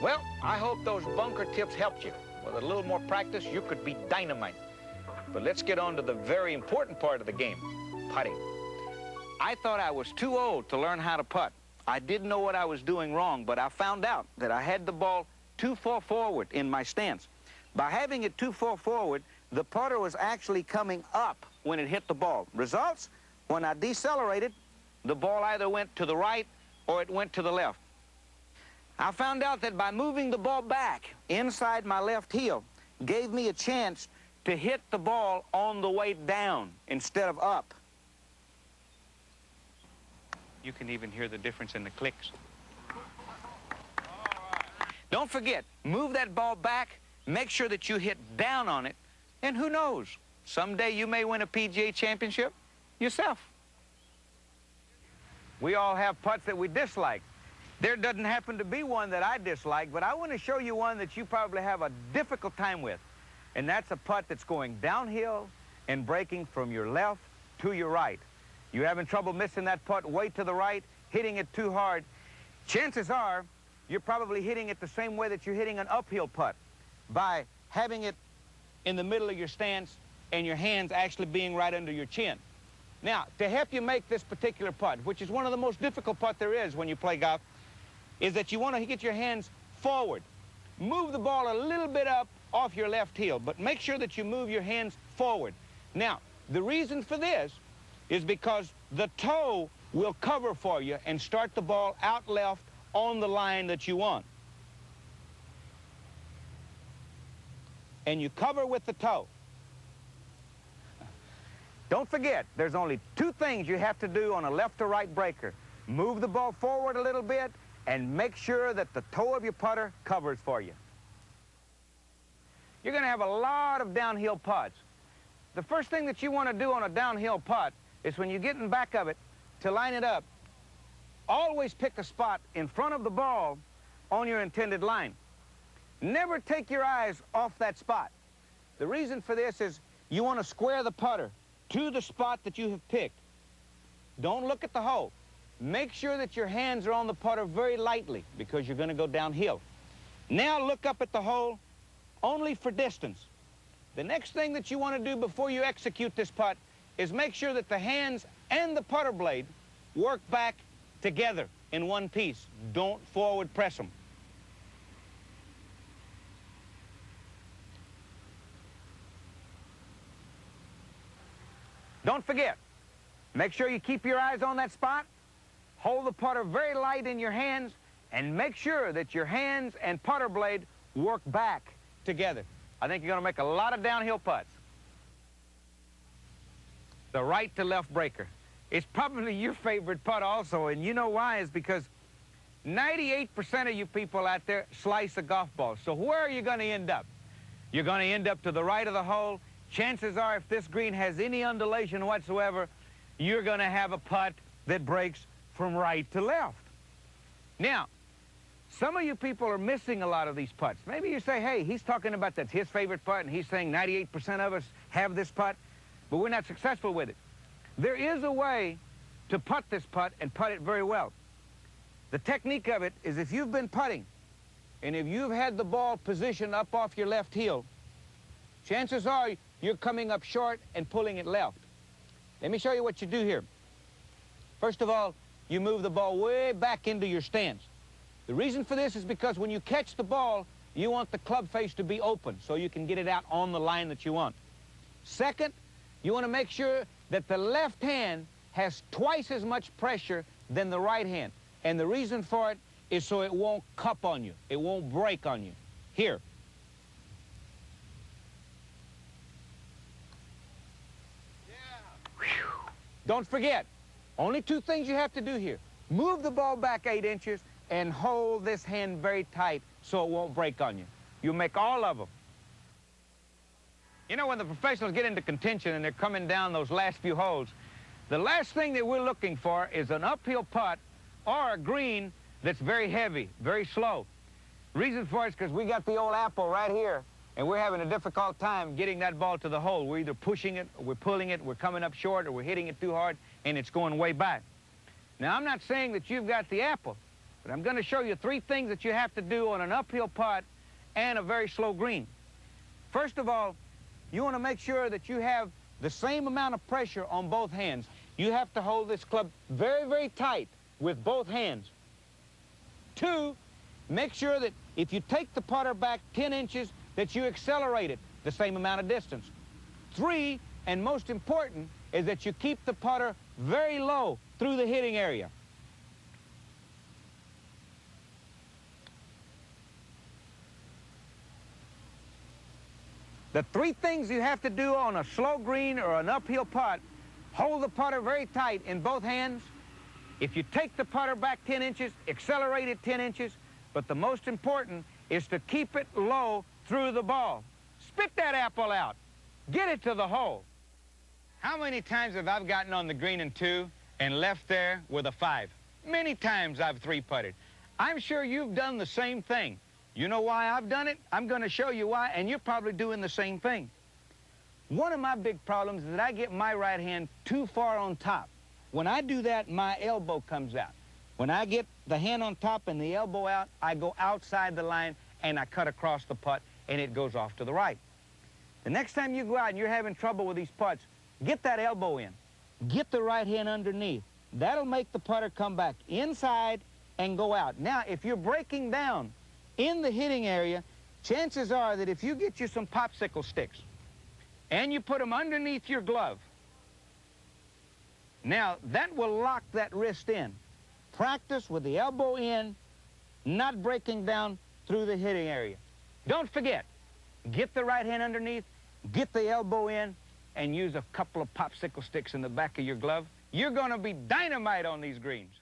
Well, I hope those bunker tips helped you. With a little more practice, you could be dynamite. But let's get on to the very important part of the game, putting. I thought I was too old to learn how to putt. I didn't know what I was doing wrong, but I found out that I had the ball too far forward in my stance. By having it too far forward, the putter was actually coming up when it hit the ball. Results? When I decelerated, the ball either went to the right or it went to the left. I found out that by moving the ball back inside my left heel gave me a chance to hit the ball on the way down instead of up. You can even hear the difference in the clicks. Don't forget, move that ball back, make sure that you hit down on it, and who knows, someday you may win a PGA championship yourself. We all have putts that we dislike. There doesn't happen to be one that I dislike, but I want to show you one that you probably have a difficult time with. And that's a putt that's going downhill and breaking from your left to your right. You're having trouble missing that putt way to the right, hitting it too hard. Chances are you're probably hitting it the same way that you're hitting an uphill putt, by having it in the middle of your stance and your hands actually being right under your chin. Now, to help you make this particular putt, which is one of the most difficult putts there is when you play golf, is that you want to get your hands forward. Move the ball a little bit up off your left heel, but make sure that you move your hands forward. Now, the reason for this is because the toe will cover for you and start the ball out left on the line that you want. And you cover with the toe. Don't forget, there's only two things you have to do on a left to right breaker. Move the ball forward a little bit and make sure that the toe of your putter covers for you. You're going to have a lot of downhill putts. The first thing that you want to do on a downhill putt is when you get in back of it to line it up, always pick a spot in front of the ball on your intended line. Never take your eyes off that spot. The reason for this is you want to square the putter to the spot that you have picked. Don't look at the hole. Make sure that your hands are on the putter very lightly because you're going to go downhill. Now look up at the hole only for distance. The next thing that you want to do before you execute this putt is make sure that the hands and the putter blade work back together in one piece. Don't forward press them. Don't forget, make sure you keep your eyes on that spot, hold the putter very light in your hands, and make sure that your hands and putter blade work back together. I think you're going to make a lot of downhill putts. The right to left breaker. It's probably your favorite putt also, and you know why? Is because 98% of you people out there slice a golf ball. So where are you going to end up? You're going to end up to the right of the hole. Chances are, if this green has any undulation whatsoever, you're going to have a putt that breaks from right to left. Now, some of you people are missing a lot of these putts. Maybe you say, hey, he's talking about that's his favorite putt, and he's saying 98% of us have this putt, but we're not successful with it. There is a way to putt this putt and putt it very well. The technique of it is if you've been putting, and if you've had the ball positioned up off your left heel, chances are you're coming up short and pulling it left. Let me show you what you do here. First of all, you move the ball way back into your stance. The reason for this is because when you catch the ball, you want the club face to be open so you can get it out on the line that you want. Second, you want to make sure that the left hand has twice as much pressure than the right hand. And the reason for it is so it won't cup on you. It won't break on you. Here. Don't forget, only two things you have to do here. Move the ball back 8 inches and hold this hand very tight so it won't break on you. You make all of them. You know, when the professionals get into contention and they're coming down those last few holes, the last thing that we're looking for is an uphill putt or a green that's very heavy, very slow. Reason for it is because we got the old apple right here, and we're having a difficult time getting that ball to the hole. We're either pushing it, or we're pulling it, we're coming up short, or we're hitting it too hard, and it's going way back. Now, I'm not saying that you've got the apple, But I'm going to show you 3 things that you have to do on an uphill putt and a very slow green. First of all, you want to make sure that you have the same amount of pressure on both hands. You have to hold this club very, very tight with both hands. 2, make sure that if you take the putter back 10 inches, that you accelerate it the same amount of distance. 3, and most important, is that you keep the putter very low through the hitting area. The 3 things you have to do on a slow green or an uphill putt: hold the putter very tight in both hands. If you take the putter back 10 inches, accelerate it 10 inches. But the most important is to keep it low through the ball. Spit that apple out. Get it to the hole. How many times have I gotten on the green in 2 and left there with a 5? Many times I've 3-putted. I'm sure you've done the same thing. You know why I've done it? I'm going to show you why, and you're probably doing the same thing. One of my big problems is that I get my right hand too far on top. When I do that, my elbow comes out. When I get the hand on top and the elbow out, I go outside the line and I cut across the putt, and it goes off to the right. The next time you go out and you're having trouble with these putts, get that elbow in. Get the right hand underneath. That'll make the putter come back inside and go out. Now, if you're breaking down in the hitting area, chances are that if you get you some popsicle sticks and you put them underneath your glove, now that will lock that wrist in. Practice with the elbow in, not breaking down through the hitting area. Don't forget, get the right hand underneath, get the elbow in, and use a couple of popsicle sticks in the back of your glove. You're going to be dynamite on these greens.